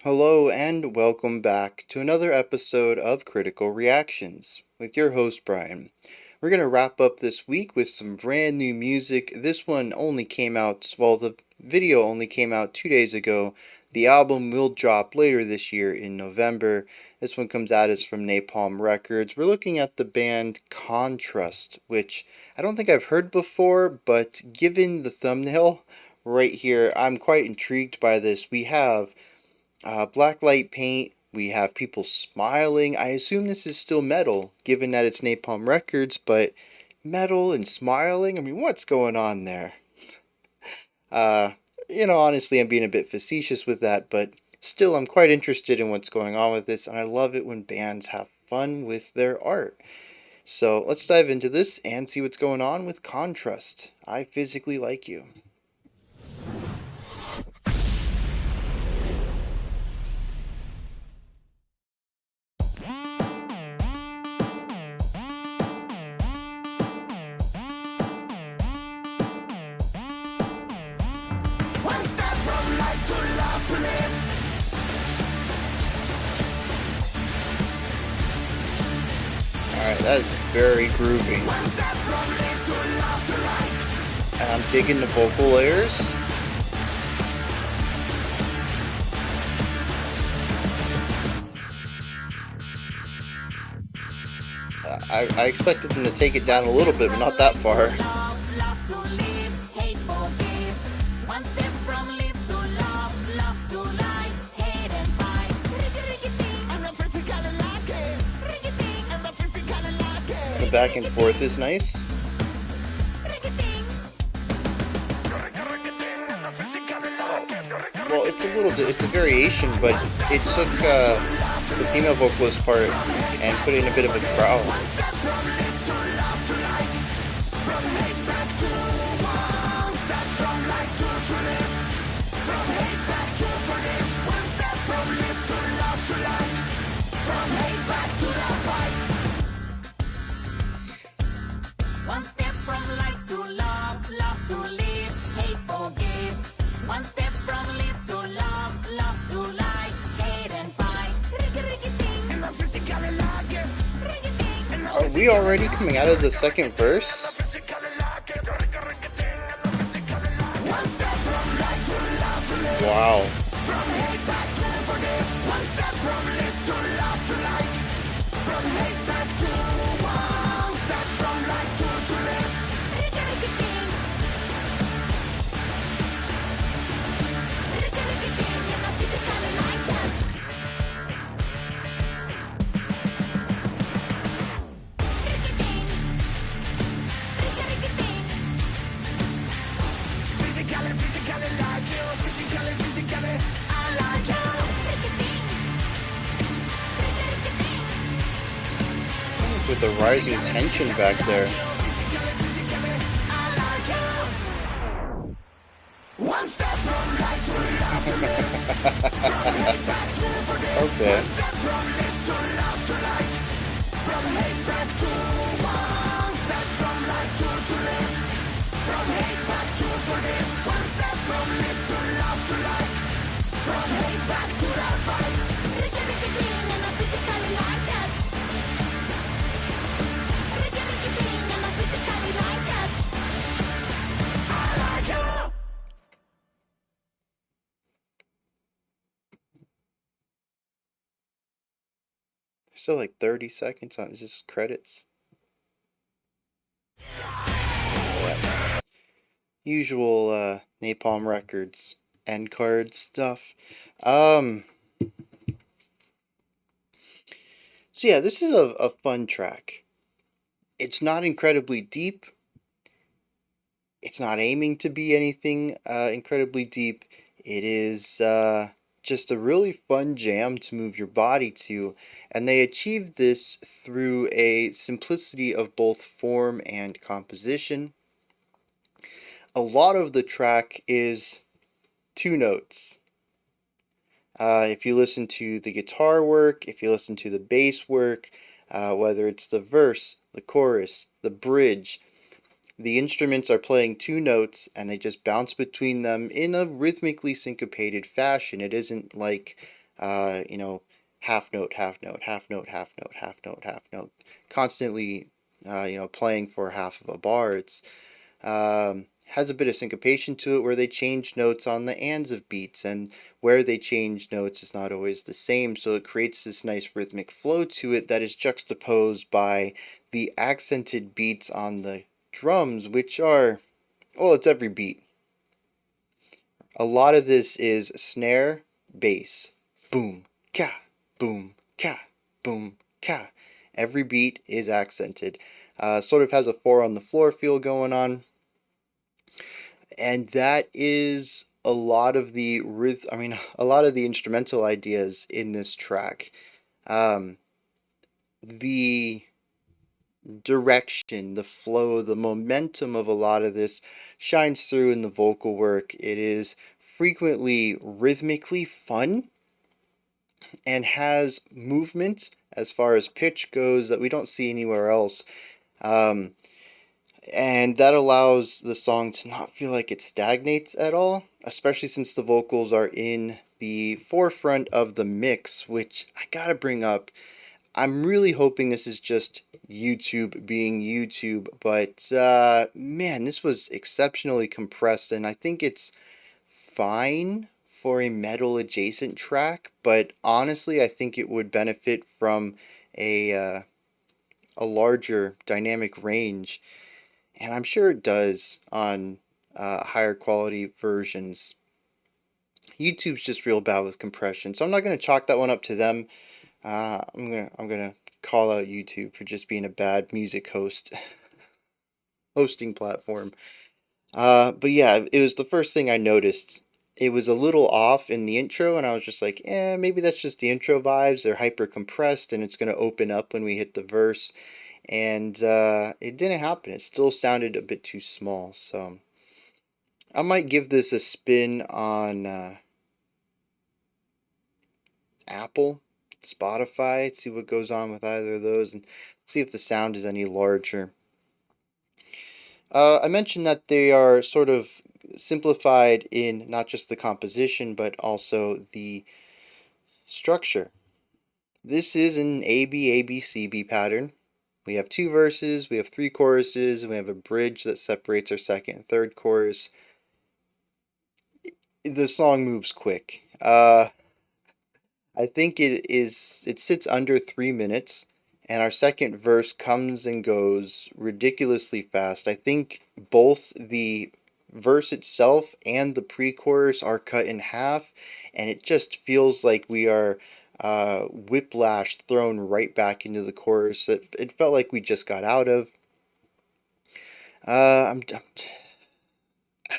Hello and welcome back to another episode of Critical Reactions with your host Bryan. We're going to wrap up this week with some brand new music. This one only came out, well, the video only came out 2 days ago. The album will drop later this year in November. This one comes out as from Napalm Records. We're looking at the band KONTRUST, which I don't think I've heard before, but given the thumbnail right here, I'm quite intrigued by this. We have black light paint. We have people smiling. I assume this is still metal, given that it's Napalm Records, but metal and smiling? I mean, what's going on there? Uh, honestly, I'm being a bit facetious with that, but still, I'm quite interested in what's going on with this, and I love it when bands have fun with their art. So let's dive into this and see what's going on with KONTRUST. I physically like you. One step from life to love to live. Alright, that is very groovy. One step from live to love to like. And I'm digging the vocal layers. I expected them to take it down a little bit, but not that far. Love to live, hate forgive. One step from live to love to like, hate and fight. And the physical like it. And the physical like it. The back and forth is nice. Well, it's a variation, but it took the female vocalist part and put it in a bit of a growl. One step from live to love to like. From hate back to one step from like to live. From hate back to forgive. One step from live to love to like. From hate back to the fight. One step from like to love to live, hate forgive. One step from live to love to like, hate and fight. And the physical like it. Are we already coming out of the second verse? One step from like to love to live. Wow. From hate back to forgive. One step from live to love to like. From hate back to one step from like to live. And the physical like that. Physically like you. Physically, I like you. With the rising tension back there. Physically, I like you. One step from light to love to live. From hate back to forgive. Okay. One step from live to love to like. From hate back to one step from light to live. From hate back to forgive. One step from live to love to like. From hate back to the fight. And I physically like that. And I physically like that. I like you. Still like 30 seconds on this credits. Yeah. Usual Napalm Records end card stuff. So yeah, this is a fun track. It's not incredibly deep. It's not aiming to be anything incredibly deep. It is just a really fun jam to move your body to, and they achieved this through a simplicity of both form and composition. A lot of the track is two notes. If you listen to the guitar work, if you listen to the bass work, whether it's the verse, the chorus, the bridge, the instruments are playing two notes and they just bounce between them in a rhythmically syncopated fashion. It isn't like you know, half note, half note, half note, half note, half note, half note, constantly, playing for half of a bar. It's has a bit of syncopation to it where they change notes on the ands of beats, and where they change notes is not always the same, so it creates this nice rhythmic flow to it that is juxtaposed by the accented beats on the drums, which are, well, it's every beat. A lot of this is snare, bass, boom, ka, boom, ka, boom, ka. Every beat is accented. Sort of has a four on the floor feel going on, and that is a lot of the a lot of the instrumental ideas in this track. Um, the direction, the flow, the momentum of a lot of this shines through in the vocal work. It is frequently rhythmically fun and has movement as far as pitch goes that we don't see anywhere else. Um, and that allows the song to not feel like it stagnates at all, especially since the vocals are in the forefront of the mix, which I gotta bring up. I'm really hoping this is just YouTube being YouTube, but man, this was exceptionally compressed, and I think it's fine for a metal adjacent track, but honestly, I think it would benefit from a uh, a larger dynamic range, and I'm sure it does on higher quality versions. YouTube's just real bad with compression, so I'm not gonna chalk that one up to them. I'm gonna call out YouTube for just being a bad music hosting platform. But yeah, it was the first thing I noticed. It was a little off in the intro, and I was just like, maybe that's just the intro vibes. They're hyper compressed, and it's gonna open up when we hit the verse. And it didn't happen. It still sounded a bit too small. So I might give this a spin on Apple, Spotify, see what goes on with either of those, and see if the sound is any larger. I mentioned that they are sort of simplified in not just the composition, but also the structure. This is an A B pattern. We have two verses, we have three choruses, and we have a bridge that separates our second and third chorus. The song moves quick. I think it sits under 3 minutes, and our second verse comes and goes ridiculously fast. I think both the verse itself and the pre-chorus are cut in half, and it just feels like we are whiplash thrown right back into the chorus. It felt like we just got out of. I'm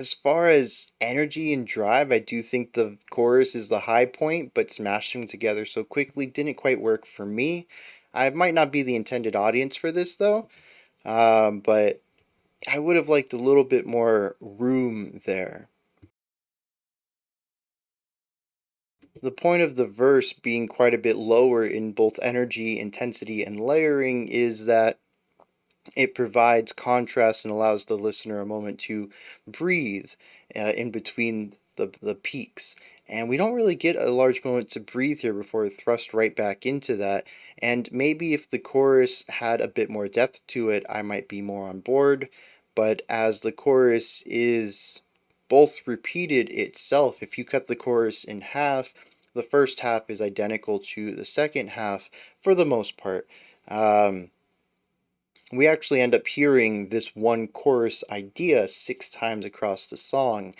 as far as energy and drive, I do think the chorus is the high point, but smashing them together so quickly didn't quite work for me. I might not be the intended audience for this though, but I would have liked a little bit more room there. The point of the verse being quite a bit lower in both energy, intensity, and layering is that it provides contrast and allows the listener a moment to breathe in between the peaks. And we don't really get a large moment to breathe here before it's thrust right back into that. And maybe if the chorus had a bit more depth to it, I might be more on board. But as the chorus is both repeated itself, if you cut the chorus in half, the first half is identical to the second half for the most part. We actually end up hearing this one chorus idea 6 times across the song.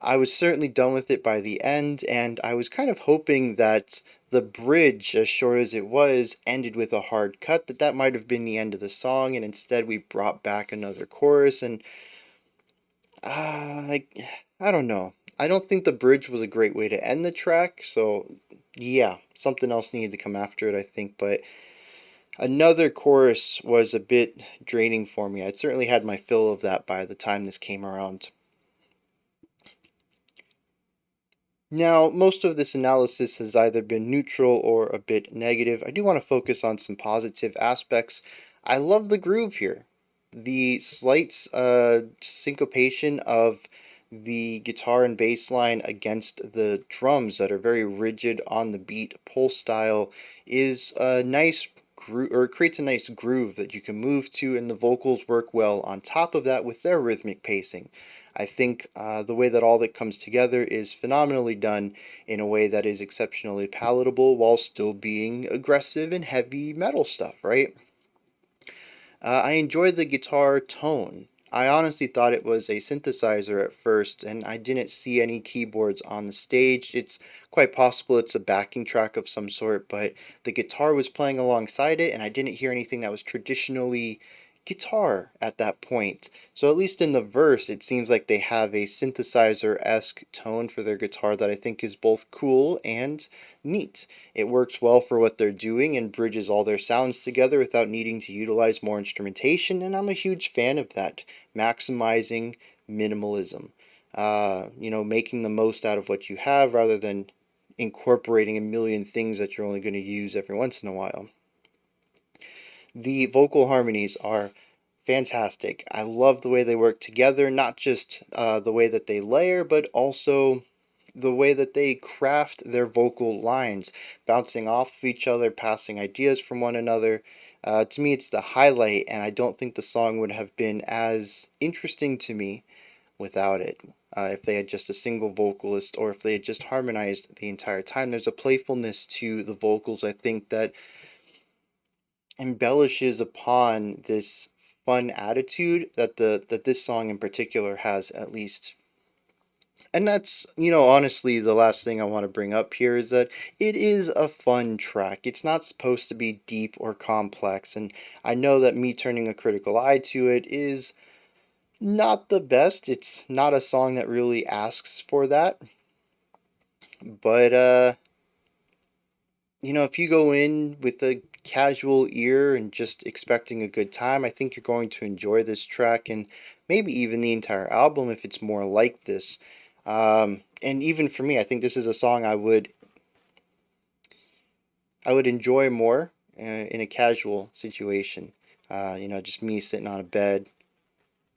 I was certainly done with it by the end, and I was kind of hoping that the bridge, as short as it was, ended with a hard cut, that might have been the end of the song, and instead we brought back another chorus, and I, I don't know. I don't think the bridge was a great way to end the track, so yeah, something else needed to come after it, I think, but another chorus was a bit draining for me. I'd certainly had my fill of that by the time this came around. Now, most of this analysis has either been neutral or a bit negative. I do want to focus on some positive aspects. I love the groove here. The slight syncopation of the guitar and bass line against the drums that are very rigid on the beat pull style is a nice groove, or it creates a nice groove that you can move to, and the vocals work well on top of that with their rhythmic pacing. I think the way that all that comes together is phenomenally done in a way that is exceptionally palatable while still being aggressive and heavy metal stuff, right? I enjoyed the guitar tone. I honestly thought it was a synthesizer at first, and I didn't see any keyboards on the stage. It's quite possible it's a backing track of some sort, but the guitar was playing alongside it, and I didn't hear anything that was traditionally guitar at that point. So, at least in the verse, it seems like they have a synthesizer esque tone for their guitar that I think is both cool and neat. It works well for what they're doing and bridges all their sounds together without needing to utilize more instrumentation, and I'm a huge fan of that. Maximizing minimalism. Making the most out of what you have rather than incorporating a million things that you're only going to use every once in a while. The vocal harmonies are fantastic. I love the way they work together, not just the way that they layer, but also the way that they craft their vocal lines, bouncing off of each other, passing ideas from one another. To me, it's the highlight, and I don't think the song would have been as interesting to me without it. If they had just a single vocalist, or if they had just harmonized the entire time, there's a playfulness to the vocals, I think, that embellishes upon this fun attitude that this song in particular has, at least. And that's, honestly, the last thing I want to bring up here is that it is a fun track. It's not supposed to be deep or complex, and I know that me turning a critical eye to it is not the best. It's not a song that really asks for that. But if you go in with a casual ear and just expecting a good time, I think you're going to enjoy this track, and maybe even the entire album if it's more like this. And even for me, I think this is a song I would enjoy more in a casual situation. Just me sitting on a bed,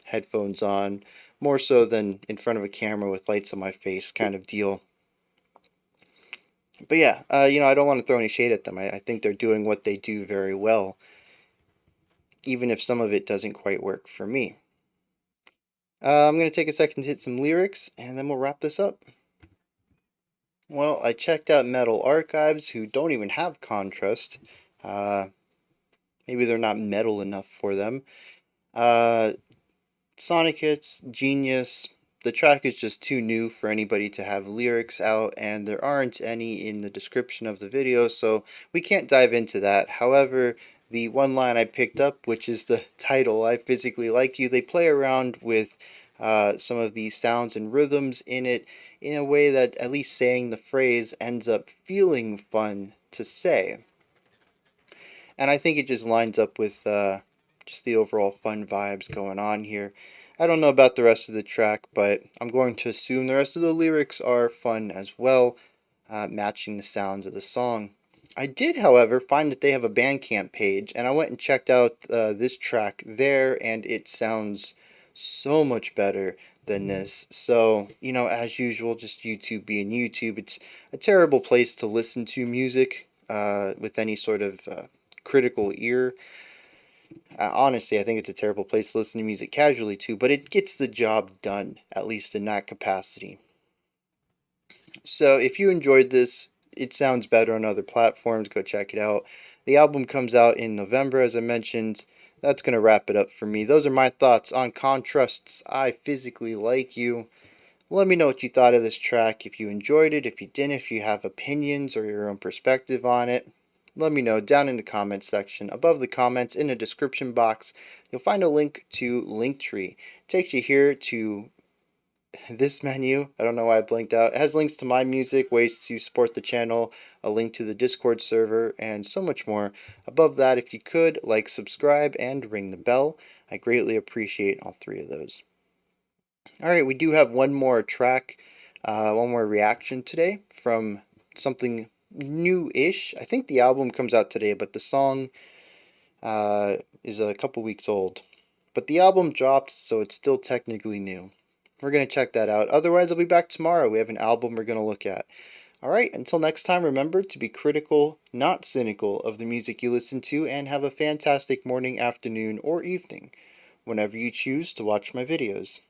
headphones on, more so than in front of a camera with lights on my face kind of deal. But yeah, I don't want to throw any shade at them. I think they're doing what they do very well, even if some of it doesn't quite work for me. I'm going to take a second to hit some lyrics, and then we'll wrap this up. Well, I checked out Metal Archives, who don't even have KONTRUST. Uh, Maybe they're not metal enough for them. Uh, Sonic Hits, Genius. The track is just too new for anybody to have lyrics out, and there aren't any in the description of the video, so we can't dive into that. However, the one line I picked up, which is the title, I Physically Like You, they play around with some of the sounds and rhythms in it in a way that, at least saying the phrase, ends up feeling fun to say. And I think it just lines up with just the overall fun vibes going on here. I don't know about the rest of the track, but I'm going to assume the rest of the lyrics are fun as well, matching the sounds of the song. I did, however, find that they have a Bandcamp page, and I went and checked out this track there, and it sounds so much better than this. So, as usual, just YouTube being YouTube, it's a terrible place to listen to music with any sort of critical ear. Honestly, I think it's a terrible place to listen to music casually too, but it gets the job done, at least in that capacity. So if you enjoyed this, it sounds better on other platforms. Go check it out. The album comes out in November, as I mentioned. That's going to wrap it up for me. Those are my thoughts on KONTRUST's I Physically Like You. Let me know what you thought of this track, if you enjoyed it, if you didn't, if you have opinions or your own perspective on it. Let me know down in the comments section. Above the comments, in the description box, you'll find a link to Linktree. It takes you here to this menu. I don't know why I blinked out. It has links to my music, ways to support the channel, a link to the Discord server, and so much more. Above that, if you could, like, subscribe, and ring the bell. I greatly appreciate all three of those. Alright, we do have one more track, one more reaction today from something new-ish. I think the album comes out today, but the song is a couple weeks old. But the album dropped, so it's still technically new. We're going to check that out. Otherwise, I'll be back tomorrow. We have an album we're going to look at. All right, until next time, remember to be critical, not cynical, of the music you listen to, and have a fantastic morning, afternoon, or evening, whenever you choose to watch my videos.